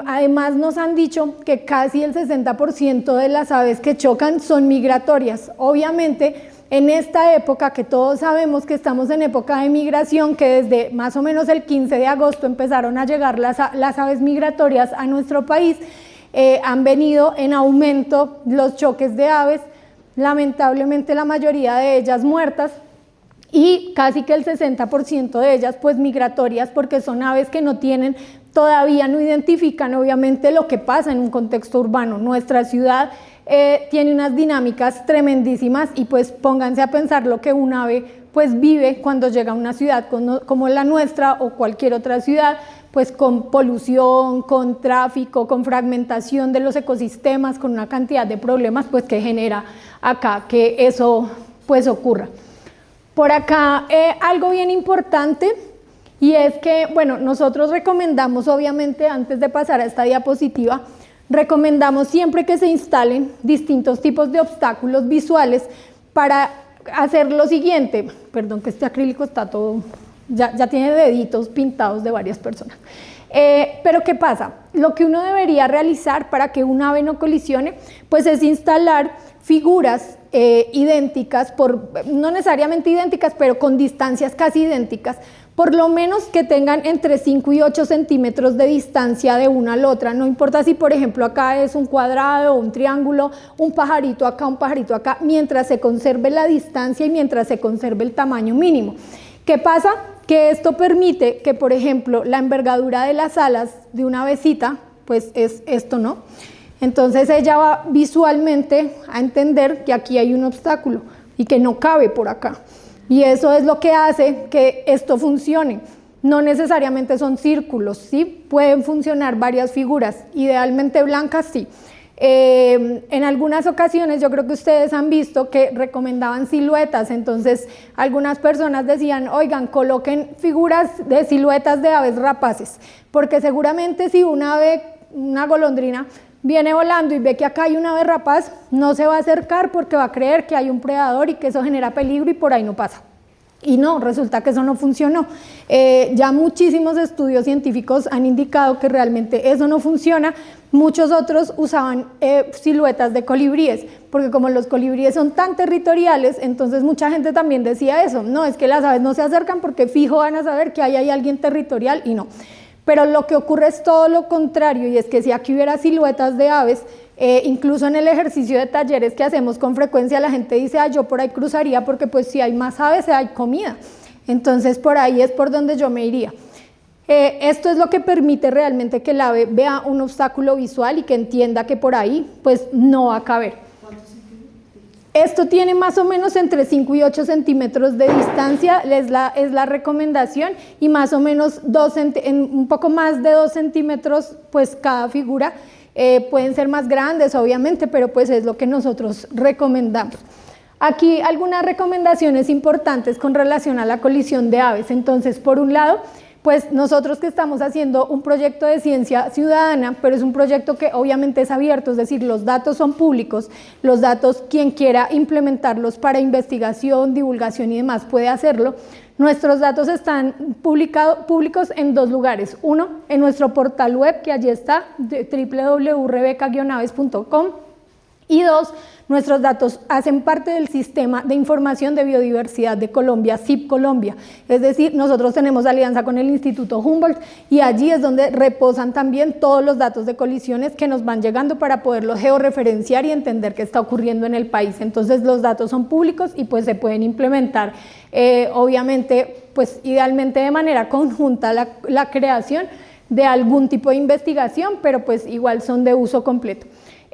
además nos han dicho que casi el 60% de las aves que chocan son migratorias. Obviamente, en esta época que todos sabemos que estamos en época de migración, que desde más o menos el 15 de agosto empezaron a llegar las aves migratorias a nuestro país, han venido en aumento los choques de aves, lamentablemente la mayoría de ellas muertas, y casi que el 60% de ellas pues migratorias porque son aves que todavía no identifican obviamente lo que pasa en un contexto urbano. Nuestra ciudad tiene unas dinámicas tremendísimas y pues pónganse a pensar lo que un ave pues vive cuando llega a una ciudad como la nuestra o cualquier otra ciudad, pues con polución, con tráfico, con fragmentación de los ecosistemas, con una cantidad de problemas pues que genera acá que eso pues ocurra. Por acá algo bien importante y es que, bueno, nosotros recomendamos obviamente antes de pasar a esta diapositiva, recomendamos siempre que se instalen distintos tipos de obstáculos visuales para hacer lo siguiente, perdón que este acrílico está todo, ya tiene deditos pintados de varias personas. Pero ¿qué pasa? Lo que uno debería realizar para que un ave no colisione, pues es instalar figuras idénticas, no necesariamente idénticas, pero con distancias casi idénticas, por lo menos que tengan entre 5 y 8 centímetros de distancia de una a la otra. No importa si, por ejemplo, acá es un cuadrado, un triángulo, un pajarito acá, mientras se conserve la distancia y mientras se conserve el tamaño mínimo. ¿Qué pasa? Que esto permite que, por ejemplo, la envergadura de las alas de una avecita, pues es esto, ¿no? Entonces ella va visualmente a entender que aquí hay un obstáculo y que no cabe por acá. Y eso es lo que hace que esto funcione. No necesariamente son círculos, ¿sí? Pueden funcionar varias figuras, idealmente blancas, sí. En algunas ocasiones yo creo que ustedes han visto que recomendaban siluetas, entonces algunas personas decían, oigan, coloquen figuras de siluetas de aves rapaces, porque seguramente si una golondrina viene volando y ve que acá hay una ave rapaz, no se va a acercar porque va a creer que hay un predador y que eso genera peligro y por ahí no pasa. Y no, resulta que eso no funcionó. Ya muchísimos estudios científicos han indicado que realmente eso no funciona. Muchos otros usaban siluetas de colibríes, porque como los colibríes son tan territoriales, entonces mucha gente también decía eso. No, es que las aves no se acercan porque fijo van a saber que ahí hay alguien territorial y no. Pero lo que ocurre es todo lo contrario, y es que si aquí hubiera siluetas de aves, incluso en el ejercicio de talleres que hacemos con frecuencia, la gente dice, yo por ahí cruzaría porque pues si hay más aves hay comida, entonces por ahí es por donde yo me iría. Esto es lo que permite realmente que el ave vea un obstáculo visual y que entienda que por ahí pues no va a caber. Esto tiene más o menos entre 5 y 8 centímetros de distancia, es la recomendación, y más o menos un poco más de 2 centímetros pues cada figura. Pueden ser más grandes obviamente, pero pues es lo que nosotros recomendamos. Aquí algunas recomendaciones importantes con relación a la colisión de aves. Entonces, por un lado, pues nosotros que estamos haciendo un proyecto de ciencia ciudadana, pero es un proyecto que obviamente es abierto, es decir, los datos son públicos, los datos, quien quiera implementarlos para investigación, divulgación y demás puede hacerlo. Nuestros datos están públicos en dos lugares. Uno, en nuestro portal web, que allí está, www.rebeca-aves.com. Y dos, nuestros datos hacen parte del Sistema de Información de Biodiversidad de Colombia, SIB Colombia. Es decir, nosotros tenemos alianza con el Instituto Humboldt y allí es donde reposan también todos los datos de colisiones que nos van llegando para poderlos georreferenciar y entender qué está ocurriendo en el país. Entonces los datos son públicos y pues se pueden implementar, obviamente, pues idealmente de manera conjunta la creación de algún tipo de investigación, pero pues igual son de uso completo.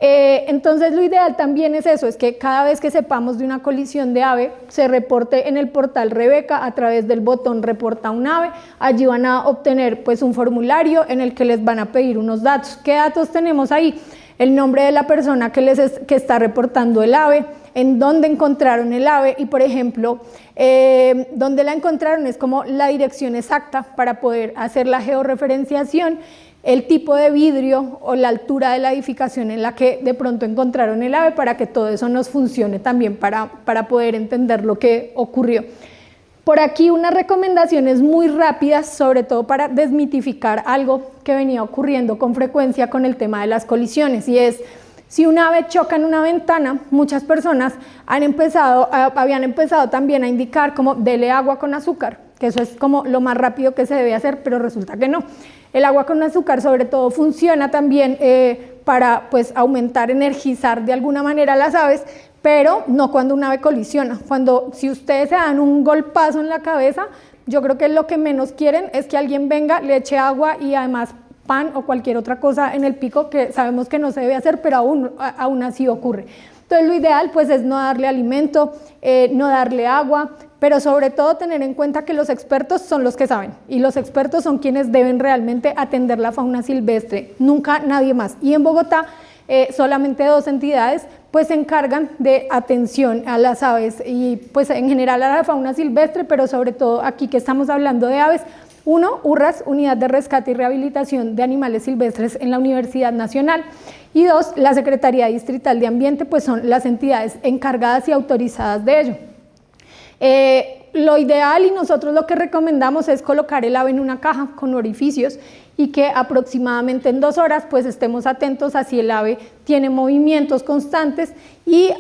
Entonces lo ideal también es eso, es que cada vez que sepamos de una colisión de ave, se reporte en el portal Rebeca a través del botón reporta un ave. Allí van a obtener pues un formulario en el que les van a pedir unos datos. ¿Qué datos tenemos ahí? El nombre de la persona que está reportando el ave, en dónde encontraron el ave y, por ejemplo, dónde la encontraron es como la dirección exacta para poder hacer la georreferenciación, el tipo de vidrio o la altura de la edificación en la que de pronto encontraron el ave, para que todo eso nos funcione también para poder entender lo que ocurrió. Por aquí unas recomendaciones muy rápidas, sobre todo para desmitificar algo que venía ocurriendo con frecuencia con el tema de las colisiones, y es: si un ave choca en una ventana, muchas personas habían empezado también a indicar como dele agua con azúcar, que eso es como lo más rápido que se debe hacer, pero resulta que no. El agua con azúcar sobre todo funciona también para pues aumentar, energizar de alguna manera a las aves, pero no cuando un ave colisiona. Si ustedes se dan un golpazo en la cabeza, yo creo que lo que menos quieren es que alguien venga, le eche agua y además pan o cualquier otra cosa en el pico, que sabemos que no se debe hacer, pero aún así ocurre. Entonces lo ideal pues es no darle alimento, no darle agua, pero sobre todo tener en cuenta que los expertos son los que saben, y los expertos son quienes deben realmente atender la fauna silvestre, nunca nadie más. Y en Bogotá solamente 2 entidades pues se encargan de atención a las aves y pues en general a la fauna silvestre, pero sobre todo aquí que estamos hablando de aves. 1, URRAS, Unidad de Rescate y Rehabilitación de Animales Silvestres en la Universidad Nacional, y 2, la Secretaría Distrital de Ambiente, pues son las entidades encargadas y autorizadas de ello. Lo ideal y nosotros lo que recomendamos es colocar el ave en una caja con orificios y que aproximadamente en 2 horas pues estemos atentos a si el ave tiene movimientos constantes y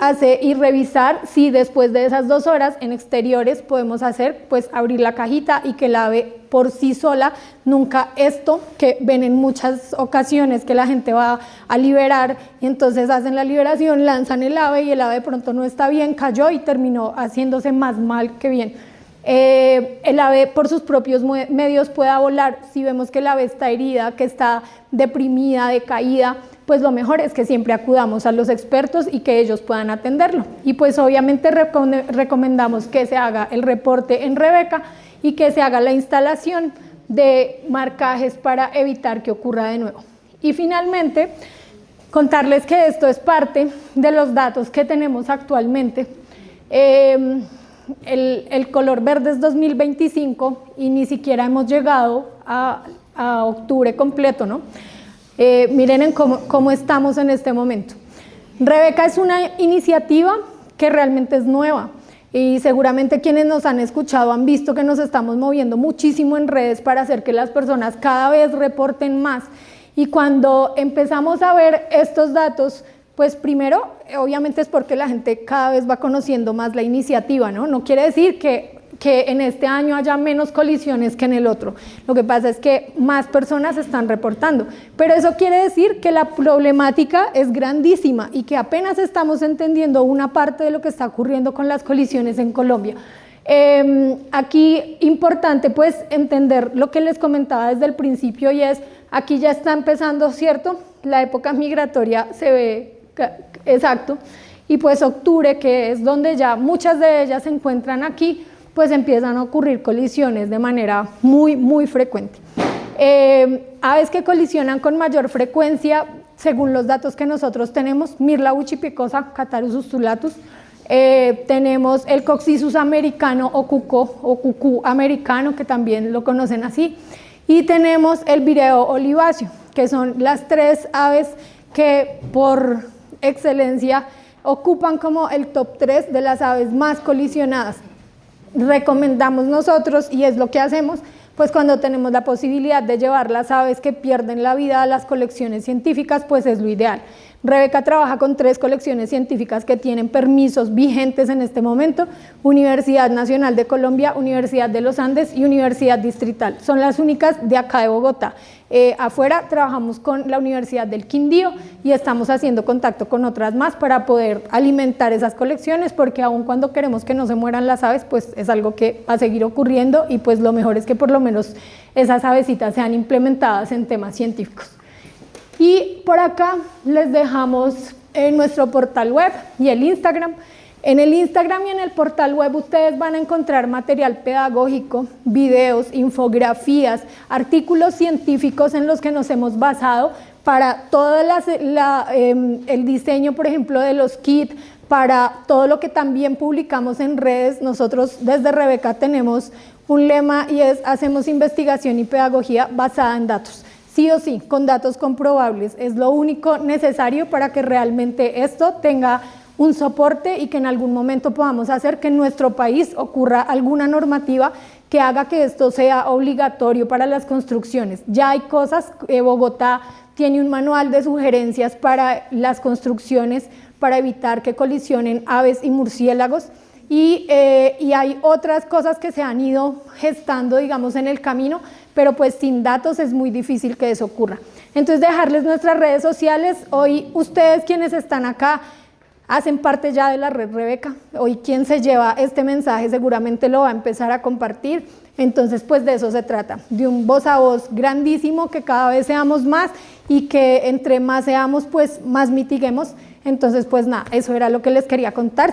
revisar si después de esas 2 horas en exteriores podemos hacer pues abrir la cajita y que el ave por sí sola, nunca esto que ven en muchas ocasiones que la gente va a liberar y entonces hacen la liberación, lanzan el ave y el ave de pronto no está bien, cayó y terminó haciéndose más mal que bien. El ave por sus propios medios pueda volar. Si vemos que el ave está herida, que está deprimida, decaída, pues lo mejor es que siempre acudamos a los expertos y que ellos puedan atenderlo. Y pues obviamente recomendamos que se haga el reporte en Rebeca y que se haga la instalación de marcajes para evitar que ocurra de nuevo. Y finalmente, contarles que esto es parte de los datos que tenemos actualmente. El color verde es 2025 y ni siquiera hemos llegado a octubre completo, ¿no? Miren en cómo estamos en este momento. Rebeca es una iniciativa que realmente es nueva y seguramente quienes nos han escuchado han visto que nos estamos moviendo muchísimo en redes para hacer que las personas cada vez reporten más, y cuando empezamos a ver estos datos, pues primero, obviamente es porque la gente cada vez va conociendo más la iniciativa, ¿no? No quiere decir que en este año haya menos colisiones que en el otro. Lo que pasa es que más personas están reportando, pero eso quiere decir que la problemática es grandísima y que apenas estamos entendiendo una parte de lo que está ocurriendo con las colisiones en Colombia. Aquí importante pues entender lo que les comentaba desde el principio, y es, aquí ya está empezando, ¿cierto? La época migratoria se ve exacto, y pues octubre, que es donde ya muchas de ellas se encuentran aquí, pues empiezan a ocurrir colisiones de manera muy frecuente. Aves que colisionan con mayor frecuencia, según los datos que nosotros tenemos: Mirla buchipicosa, Catharus ustulatus, tenemos el Coccyzus americano o cucú americano, que también lo conocen así, y tenemos el vireo oliváceo, que son las 3 aves que por excelencia ocupan como el top 3 de las aves más colisionadas. Recomendamos nosotros, y es lo que hacemos, pues cuando tenemos la posibilidad de llevar las aves que pierden la vida a las colecciones científicas, pues es lo ideal. Rebeca trabaja con 3 colecciones científicas que tienen permisos vigentes en este momento: Universidad Nacional de Colombia, Universidad de los Andes y Universidad Distrital. Son las únicas de acá de Bogotá. Afuera trabajamos con la Universidad del Quindío y estamos haciendo contacto con otras más para poder alimentar esas colecciones, porque aun cuando queremos que no se mueran las aves, pues es algo que va a seguir ocurriendo, y pues lo mejor es que por lo menos esas avecitas sean implementadas en temas científicos. Y por acá les dejamos nuestro portal web y el Instagram. En el Instagram y en el portal web ustedes van a encontrar material pedagógico, videos, infografías, artículos científicos en los que nos hemos basado para todo el diseño, por ejemplo, de los kits, para todo lo que también publicamos en redes. Nosotros desde Rebeca tenemos un lema, y es: hacemos investigación y pedagogía basada en datos. Sí o sí, con datos comprobables. Es lo único necesario para que realmente esto tenga un soporte y que en algún momento podamos hacer que en nuestro país ocurra alguna normativa que haga que esto sea obligatorio para las construcciones. Ya hay cosas, Bogotá tiene un manual de sugerencias para las construcciones para evitar que colisionen aves y murciélagos, y hay otras cosas que se han ido gestando, digamos, en el camino, pero pues sin datos es muy difícil que eso ocurra. Entonces, dejarles nuestras redes sociales. Hoy ustedes quienes están acá hacen parte ya de la red Rebeca. Hoy quien se lleva este mensaje seguramente lo va a empezar a compartir. Entonces, pues de eso se trata, de un voz a voz grandísimo, que cada vez seamos más y que entre más seamos, pues más mitiguemos. Entonces, pues nada, eso era lo que les quería contar.